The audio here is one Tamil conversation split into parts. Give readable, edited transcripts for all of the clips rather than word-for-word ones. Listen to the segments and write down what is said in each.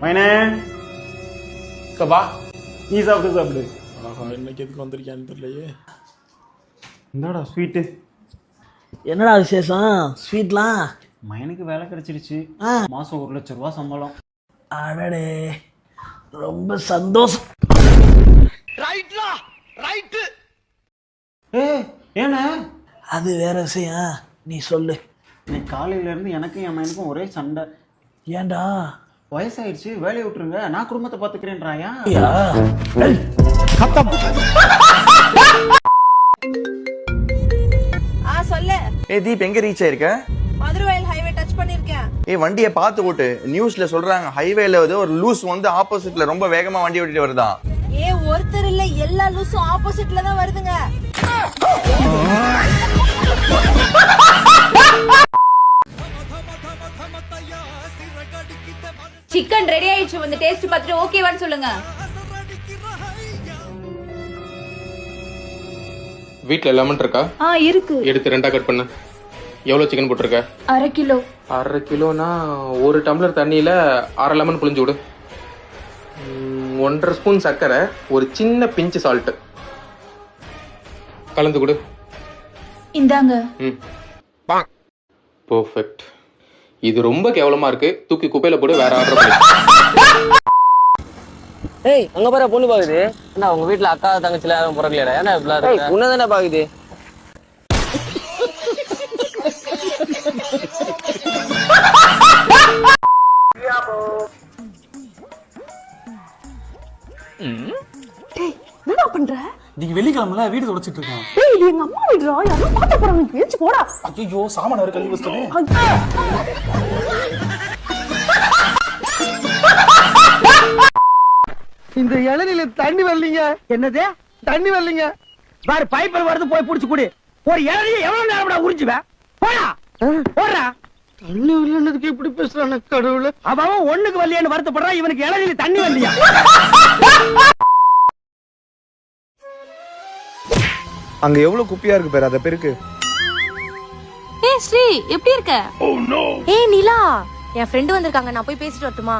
மைனே கபா நீ சாப்பிடு. ஆஹா, இன்னைக்கு எதுக்கு வந்திருக்கேன்னு தெரியலையே. இந்தாடா ஸ்வீட்டு. என்னடா விசேஷம்? ஸ்வீட்லாம் மைனுக்கு வேலை கிடைச்சிருச்சு. மாசம் 1,00,000 ரூபா சம்பளம். அடடே, ரொம்ப சந்தோஷம். ஏண்ணே அது வேற விஷயம், நீ சொல்லு. இன்னைக்கு காலையில இருந்து எனக்கும் என் மைனுக்கும் ஒரே சண்டை. ஏன்டா? வயசாயிடுச்சு, வேலையை விட்டுருங்க, நான் குடும்பத்தை பாத்துக்கிறேன்றாயா. சொல்லு. தீப் எங்க ரீச் ஆயிருக்க? மதுரவாயல் ஹைவே டச் பண்ணிருக்கேன். வண்டியை பார்த்து ஓட்டு. நியூஸ்ல சொல்றாங்க ஹைவேல ஒரு லூஸ் வந்து ஆப்போசிட்ல ரொம்ப வேகமா வண்டி ஓட்டிட்டு வருதான். ஒருத்தர் இல்ல, எல்லா லூஸும் ஆப்போசிட்ல தான் வருதுங்க. சிக்கன் ரெடி ஆயிடுச்சு, வந்து டேஸ்ட் பார்த்துட்டு ஓகேவான்னு சொல்லுங்க. வீட்ல லெமன் இருக்கா? இருக்கு. எடுத்து 2 கட் பண்ணு. எவ்வளவு சிக்கன் போட்டிருக்க? 1/2 கிலோ. 1/2 கிலோனா 1 டம்ளர் தண்ணியில 1/2 லெமன் புளிஞ்சு விடு. 1.5 ஸ்பூன் சர்க்கரை, ஒரு சின்ன பிஞ்சு சால்ட் கலந்து கொடு. இந்தாங்க. பெர்ஃபெக்ட். இது ரொம்ப கேவலமா இருக்கு, தூக்கி குப்பையில போடு, வேற ஆர்டர் பண்ணு. ஏய், அங்க பாரு பொண்ணு பாக்குது. என்ன உங்க வீட்ல அக்கா தங்கச்சில யாரும் பிறக்கலையா? ஏன்னா இப்படி இருக்கு? உன்ன தானே பாக்குது. என்னடா பண்ற? நீங்க வெள்ளிக்கிழமைல வீடு தொடச்சிட்டு இருக்கேன். டேய், இது எங்க அம்மா வீடுடா. யாரும் பாத்த போறாங்க. ஏச்சு போடா. ஐயோ, சாமான வர கழுவி வச்சிட்டேனே. இந்த இளநில தண்ணி வரலீங்க. என்னது தண்ணி வரலீங்க? வேற பைப்பில் வருது, போய் புடிச்சு குடி. ஒரு இளநில எவ்வளவு நேரம்டா உறிஞ்சுவேன்? போடா போடா. தண்ணி வரலன்னதுக்கு இப்படி பேசுறானே கடவுளே. அவன் ஒண்ணுக்கு வரலையான்னு வருத்தப்படுறான், இவனுக்கு இளநில தண்ணி வரலையா? அங்க எவ்வளவு குப்பியா இருக்கு பேர், அத பெருக்கு. ஏய் ஸ்ரீ, எப்படி இருக்க? ஏய் நிலா, என் ஃப்ரெண்ட் வந்திருக்காங்க, நான் போய் பேசிட்டு வரட்டுமா?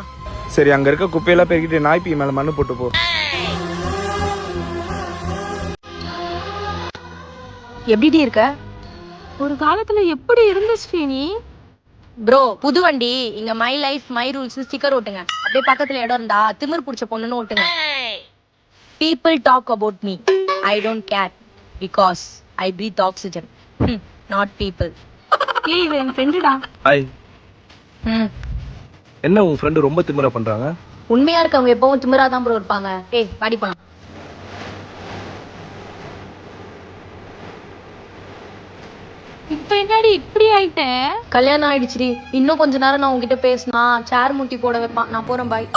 சரி, அங்க இருக்க குப்பையெல்லாம் பெருக்கிட்டு நாய்ப்பி மேல மண்ணு போட்டு போ. எப்படி இருக்க? ஒரு காலத்துல எப்படி இருந்த ஸ்ரீனி? ப்ரோ, புது வண்டி, இங்க my life my rules sticker ஓட்டுங்க. அப்படியே பக்கத்துல இடம் இருந்தா திமிர் புடிச்ச பொண்ணுன்னு ஓட்டுங்க. People talk about me. I don't care because I breathe oxygen. Not people. ஏய், இவன் என் ஃப்ரெண்டுடா. ஹாய். என்ன உன் ஃப்ரெண்டு ரொம்ப திமிரா பண்றாங்க? உண்மையா இருக்கவங்க எப்பவும் திமிரா தான் ப்ரோ இருப்பாங்க. ஏய் வாடி போலாம். இப்ப என்னடி இப்படி ஆயிட்ட? கல்யாணம் ஆயிடுச்சுடி. இன்னும் கொஞ்ச நேரம் நான் உங்ககிட்ட பேசினா சேர் முட்டி போட வைப்பான். நான் போறேன், பாய்.